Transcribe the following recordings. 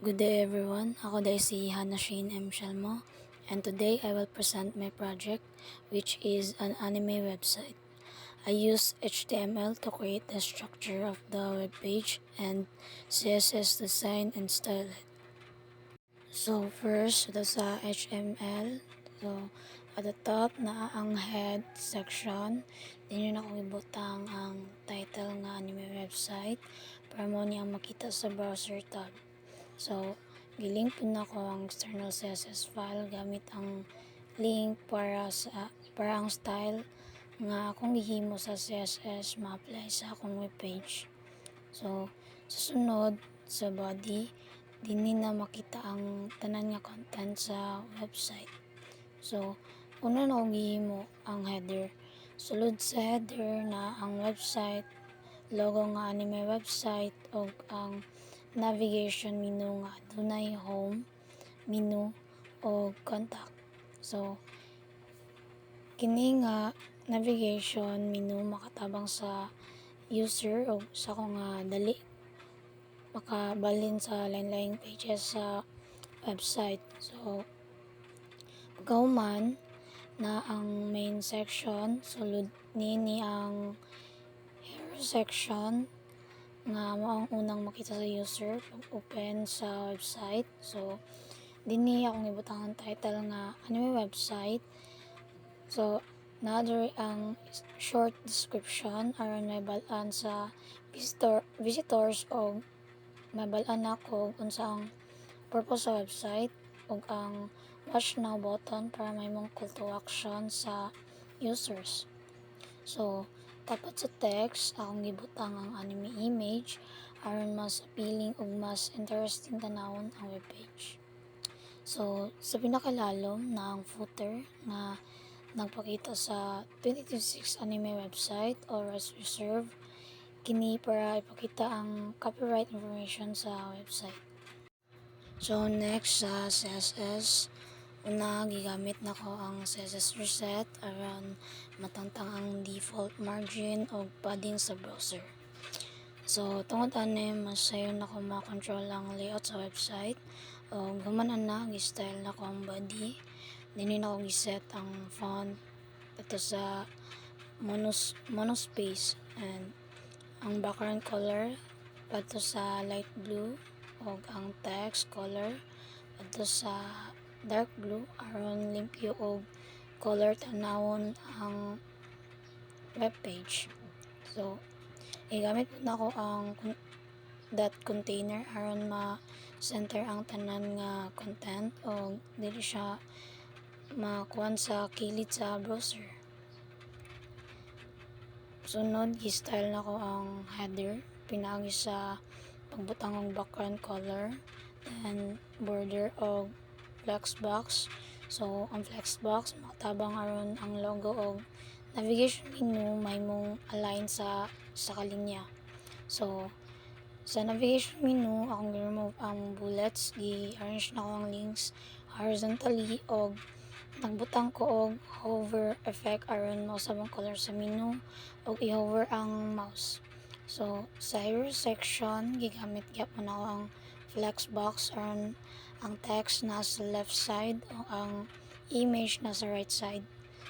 Good day everyone, ako day si Hannah Shane M. Shalmo, and today I will present my project which is an anime website. I use HTML to create the structure of the web page and CSS design and style it. So first, ito sa HTML. So at the top na ang head section, din yun ako ibutang ang title nga anime website para mo niyang makita sa browser tab. So, gilink po na ko ang external CSS file gamit ang link para ang style nga akong gihimo sa CSS ma-apply sa akong webpage. So, susunod sa body, dini na makita ang tanan nga content sa website. So, una na akong gihimo ang header. Sulod sa header na ang website, logo nga anime website o ang navigation menu nga dunay home, menu o contact. So kini nga navigation menu makatabang sa user o sa ko nga dali makabalhin sa lain-laing pages sa website. So pagkahuman na ang main section, sulod ni ang hero section nga mo ang unang makita sa user pag open sa website. So dinhi akong ibutang ang title nga anime website. So naadiri ang short description aron mabal-an sa visitors o mabal-an nako unsa ang purpose sa website ug ang watch now button para may mong call to action sa users. So tapat sa text, akong gibutang ang anime image aron mas appealing ug mas interesting tanawon ang webpage. So, sa pinakalalom na ang footer na nagpakita sa 2026 anime website or as reserved, kini para ipakita ang copyright information sa website. So, next sa CSS, una gigamit na ko ang CSS reset aron matangtang ang default margin o padding sa browser. So tungod ani mas sayo na ko ma-control ang layout sa website o guman na gi-style na ko ang body. Dili na ko gi-set ang font ito sa monospace and ang background color padto sa light blue o ang text color padto sa dark blue aron limpyo og color tanawon ang webpage. So igamit po na ko ang dot container aron ma-center ang tanan nga content o dili siya makuan sa kilid sa browser. Sunod, gi-style na ko ang header pinaagi sa pagbutang og background color then border og flexbox. So ang flexbox makatabang aron ang logo og navigation menu may mong align sa kalinya. So sa navigation menu akong gi-remove ang bullets, gi-arrange na ko ang links horizontally og nagbutang ko og hover effect aron mausab ang color sa menu og i-hover ang mouse. So sa hero section gigamit gyapon ako ang flexbox aron ang text nasa left side o ang image nasa right side.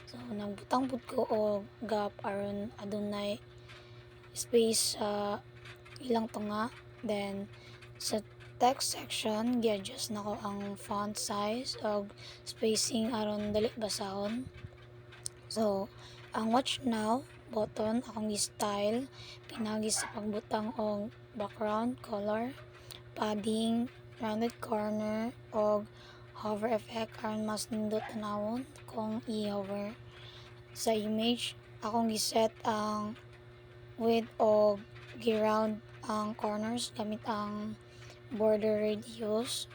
So nagbutang pud ko og gap aron adunay space sa ilang tunga. Then sa text section gi-adjust nako ang font size og spacing aron dali basahon. So ang watch now button akong gi-style pinagi sa pagbutang og background color, padding, rounded corner og hover effect aron mas nindot tanawon kung i-hover. Sa image akong gi-set ang width og gi-round ang corners gamit ang border radius.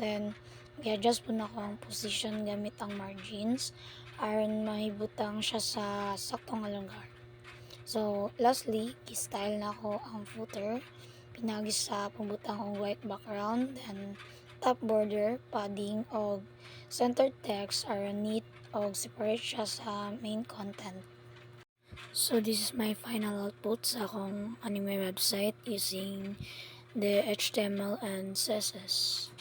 Then gi-adjust po na ko ang position gamit ang margins aron mahibutang siya sa saktong nga lugar. So lastly, gi-style na ko ang footer pinagi sa pagbutang og white background then top border, padding og centered text aron neat og separate siya sa main content. So this is my final output sa akong anime website using the HTML and CSS.